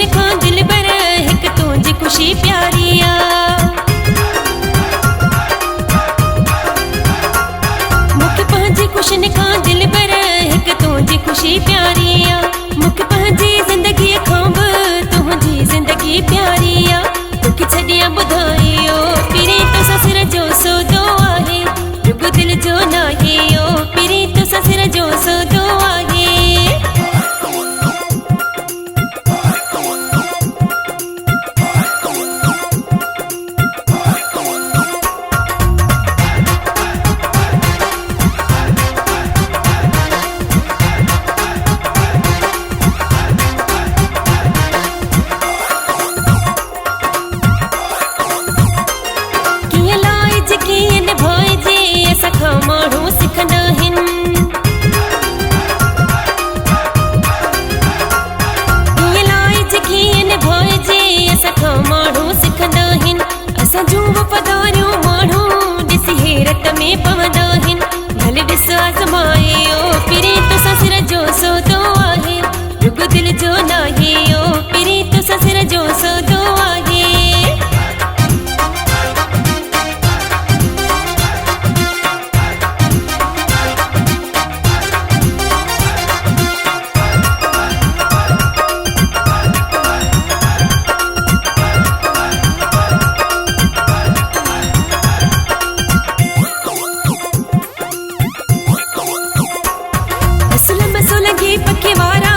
खुशन खां दिल बर हिक तुझी खुशी प्यारिया मुख पंहिंजी खुशन खां दिल बर हिक तुझी खुशी प्यारिया मुख पंहिंजी जिंदगी खां बि तुझी जिंदगी प्यारिया तोखे छॾिया ॿुधायो पिरे तो ससुर जो सौदो आहे रुग दिल जो नाहे ओ पिरे तो ससुर जो सौदो आहे सखा माण्हू सिखंदा आहिनि हीअं लाइज कीअं निभाइजे सखा माण्हू सिखंदा आहिनि असां जूं वफ़ादारियूं माण्हू ॾिसी हैरत में पवंदा आहिनि भले ॾिस आज़माए ओ पिरे तो ससुर जो सौदो आहे रुग दिल जो नाहे ओ पिरे तो ससुर जो सौदो आहे पखे वारा